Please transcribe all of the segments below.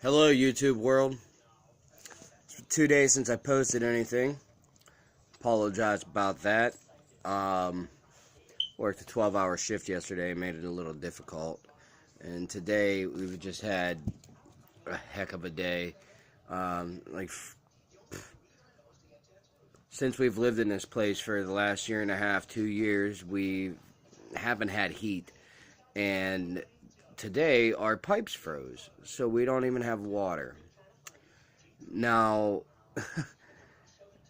Hello YouTube world. It's been 2 days since I posted anything. Apologize about that. Worked a 12-hour shift yesterday, made it a little difficult. And today we've just had a heck of a day. Since we've lived in this place for the last year and a half, 2 years, we haven't had heat. And today our pipes froze, so we don't even have water. Now,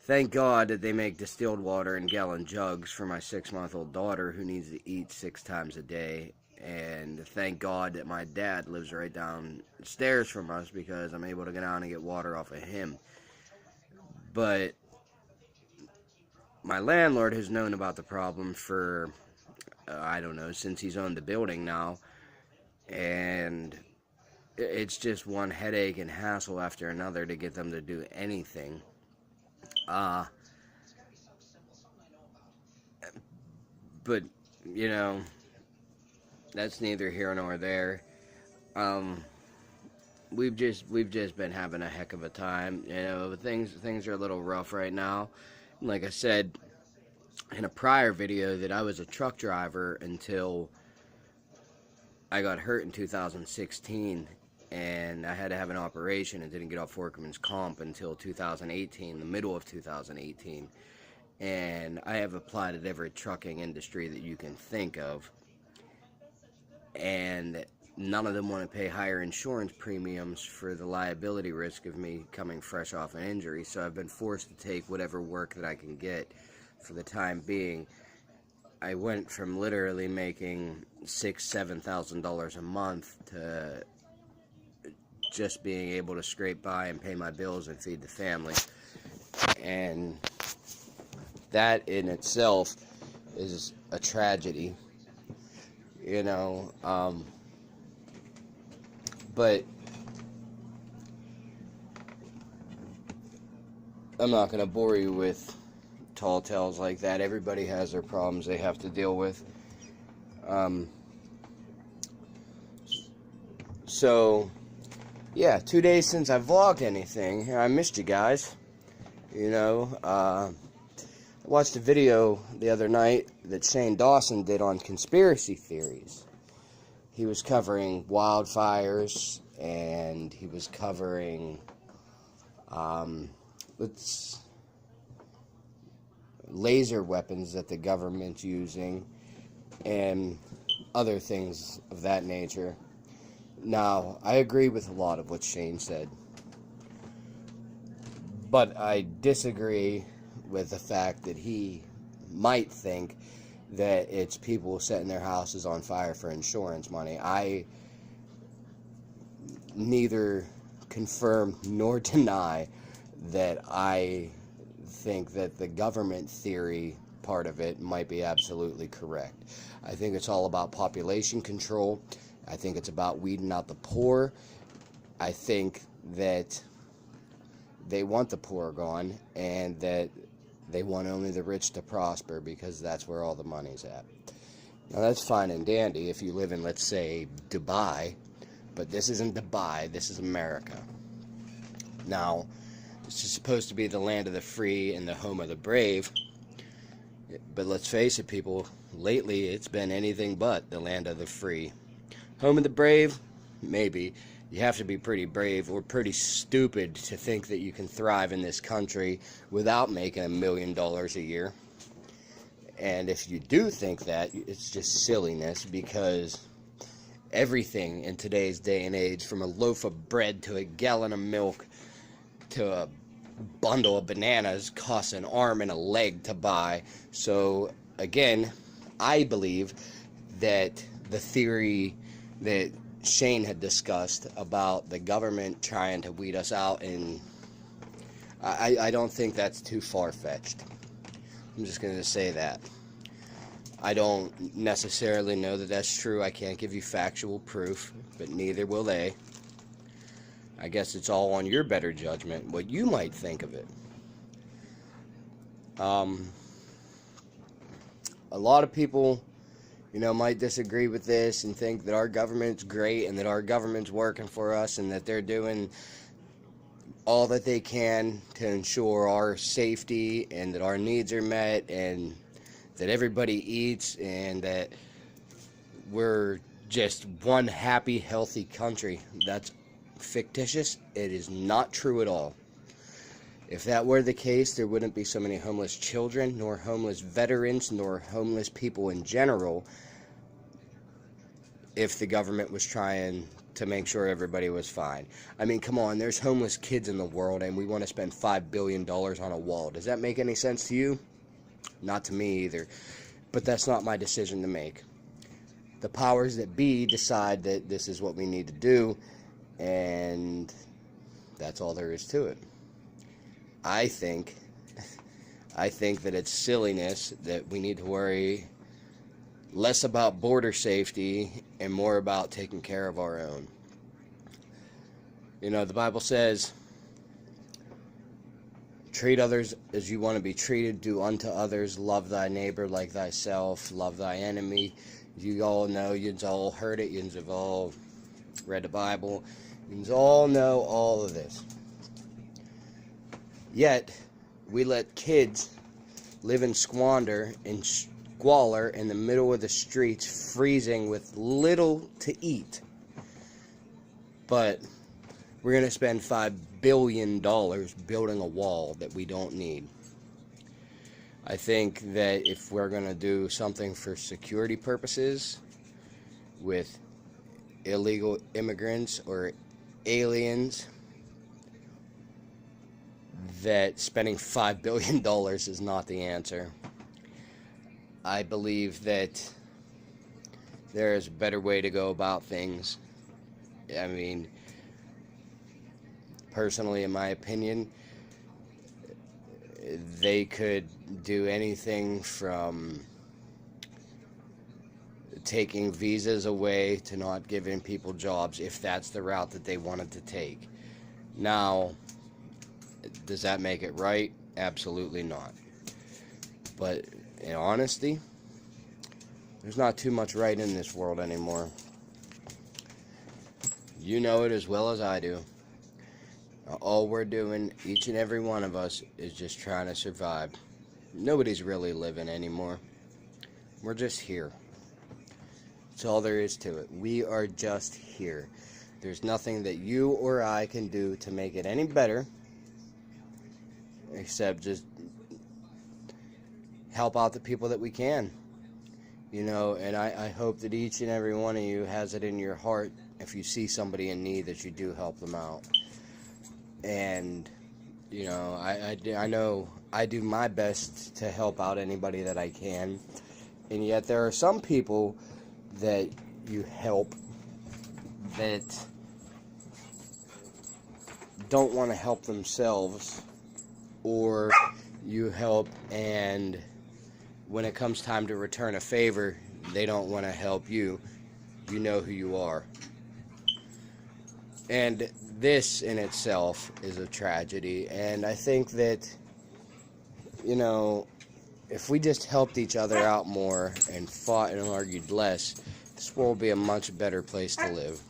thank God that they make distilled water in gallon jugs for my 6-month-old daughter who needs to eat 6 times a day. And thank God that my dad lives right downstairs from us because I'm able to go down and get water off of him. But my landlord has known about the problem for, I don't know, since he's owned the building now. And it's just one headache and hassle after another to get them to do anything. But, you know, that's neither here nor there. We've just been having a heck of a time. You know, things are a little rough right now. Like I said in a prior video, that I was a truck driver until I got hurt in 2016, and I had to have an operation and didn't get off workman's comp until 2018, the middle of 2018. And I have applied at every trucking industry that you can think of, and none of them want to pay higher insurance premiums for the liability risk of me coming fresh off an injury. So I've been forced to take whatever work that I can get for the time being. I went from literally making $6,000–7,000 a month to just being able to scrape by and pay my bills and feed the family. And that in itself is a tragedy, you know. But I'm not going to bore you with tall tales like that. Everybody has their problems they have to deal with. So, yeah, 2 days since I vlogged anything. I missed you guys. You know, I watched a video the other night that Dawson did on conspiracy theories. He was covering wildfires, and he was covering laser weapons that the government's using, and other things of that nature. Now, I agree with a lot of what Shane said, but I disagree with the fact that he might think that it's people setting their houses on fire for insurance money. I neither confirm nor deny that I think that the government theory part of it might be absolutely correct. I think it's all about population control. I think it's about weeding out the poor. I think that they want the poor gone, and that they want only the rich to prosper because that's where all the money's at. Now, that's fine and dandy if you live in, let's say, Dubai, but this isn't Dubai, this is America. Now, this is supposed to be the land of the free and the home of the brave, but let's face it, people, lately it's been anything but the land of the free. Home of the brave? Maybe. You have to be pretty brave or pretty stupid to think that you can thrive in this country without making $1 million a year. And if you do think that, it's just silliness, because everything in today's day and age, from a loaf of bread to a gallon of milk to a bundle of bananas, costs an arm and a leg to buy. So again, I believe that the theory that Shane had discussed about the government trying to weed us out, and I don't think that's too far-fetched. I'm just going to say that. I don't necessarily know that that's true. I can't give you factual proof, but neither will they. I guess it's all on your better judgment, what you might think of it. A lot of people might disagree with this and think that our government's great and that our government's working for us and that they're doing all that they can to ensure our safety and that our needs are met and that everybody eats and that we're just one happy, healthy country. That's fictitious. It is not true at all. If that were the case, there wouldn't be so many homeless children, nor homeless veterans, nor homeless people in general, if the government was trying to make sure everybody was fine. I mean, come on, there's homeless kids in the world, and we want to spend $5 billion on a wall. Does that make any sense to you? Not to me either. But that's not my decision to make. The powers that be decide that this is what we need to do, and that's all there is to it. I think that it's silliness that we need to worry less about border safety and more about taking care of our own. The Bible says, treat others as you want to be treated, do unto others, love thy neighbor like thyself, love thy enemy. You all know, you've all heard it, you've all read the Bible, you all know all of this. Yet, we let kids live in squander and squalor in the middle of the streets, freezing with little to eat. But we're going to spend $5 billion building a wall that we don't need. I think that if we're going to do something for security purposes with illegal immigrants or aliens, that spending $5 billion is not the answer. I believe that there is a better way to go about things. I mean, personally, in my opinion, they could do anything from taking visas away to not giving people jobs if that's the route that they wanted to take. Now, does that make it right? Absolutely not. But in honesty, there's not too much right in this world anymore. You know it as well as I do. All we're doing, each and every one of us, is just trying to survive. Nobody's really living anymore. We're just here. That's all there is to it. We are just here. There's nothing that you or I can do to make it any better, except just help out the people that we can. And I hope that each and every one of you has it in your heart, if you see somebody in need, that you do help them out. And, I know I do my best to help out anybody that I can. And yet there are some people that you help that don't want to help themselves, or you help and when it comes time to return a favor, they don't want to help you. You know who you are. And this in itself is a tragedy. And I think that, if we just helped each other out more and fought and argued less, this world would be a much better place to live.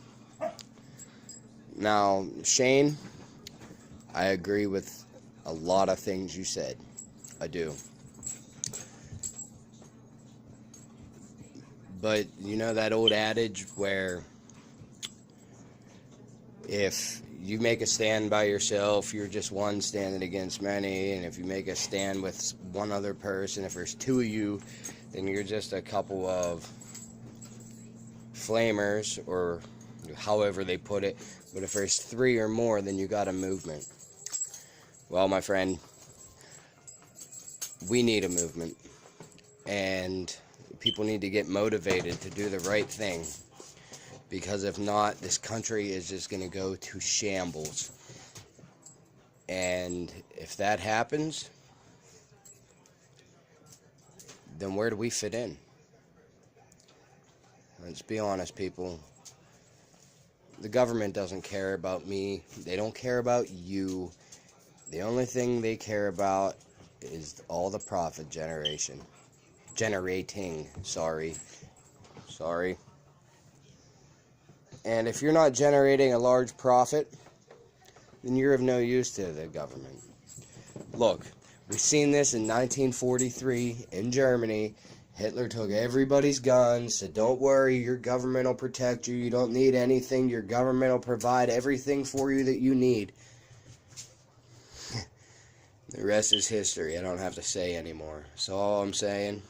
Now, Shane, I agree with a lot of things you said. I do. But that old adage where if you make a stand by yourself, you're just one standing against many, and if you make a stand with one other person, if there's two of you, then you're just a couple of flamers, or however they put it. But if there's three or more, then you got a movement. Well, my friend, we need a movement, and people need to get motivated to do the right thing, because if not, this country is just going to go to shambles. And if that happens, then where do we fit in? Let's be honest, people. The government doesn't care about me. They don't care about you. The only thing they care about is all the profit generating, Sorry. And if you're not generating a large profit, then you're of no use to the government. Look, we've seen this in 1943 in Germany. Hitler took everybody's guns, said, don't worry, your government will protect you. You don't need anything. Your government will provide everything for you that you need. The rest is history. I don't have to say anymore. So all I'm saying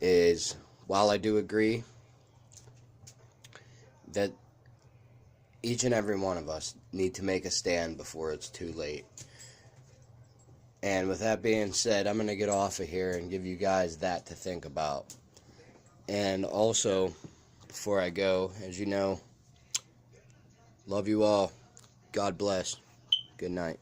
is, while I do agree that each and every one of us need to make a stand before it's too late. And with that being said, I'm going to get off of here and give you guys that to think about. And also, before I go, as you know, love you all. God bless. Good night.